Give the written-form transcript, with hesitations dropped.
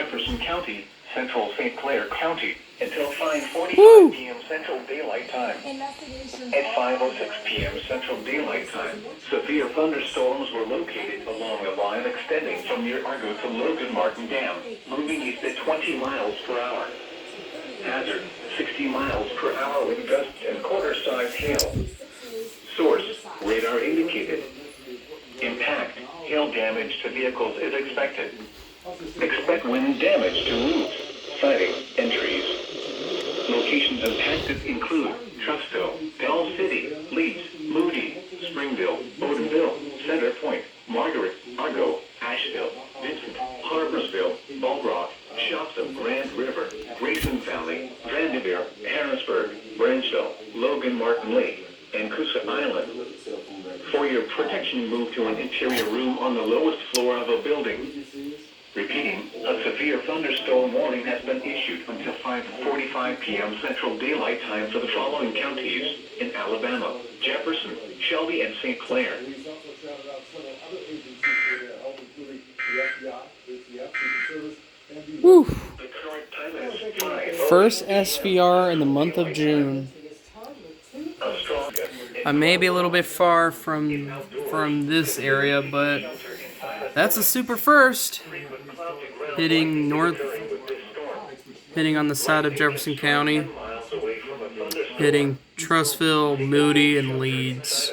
Jefferson County, Central St. Clair County, until 5:45 p.m. Central Daylight Time. At 5:06 p.m. Central Daylight Time, severe thunderstorms were located along a line extending from near Argo to Logan Martin Dam, moving east at 20 miles per hour. Hazard, 60 miles per hour with gusts and quarter-size hail. Source, radar indicated. Impact, hail damage to vehicles is expected. Expect wind damage to roofs, siding, and trees. Locations impacted include Trussville, Bell City, Leeds, Moody, Springville, Bowdenville, Center Point, Margaret, Argo, Asheville, Vincent, Harborsville, Ball Rock, Shopton, Grand River, Grayson Valley, Vanderveer, Harrisburg, Branchville, Logan Martin Lake, and Coosa Island. For your protection, move to an interior room on the lowest floor of a building. Repeating, a severe thunderstorm warning has been issued until 5:45 p.m. Central Daylight Time for the following counties in Alabama: Jefferson, Shelby, and St. Clair. Woo. The current time is 5. First SVR in the month of June. I may be a little bit far from this area, but that's a super first. Hitting north, hitting on the side of Jefferson County, hitting Trussville, Moody, and Leeds.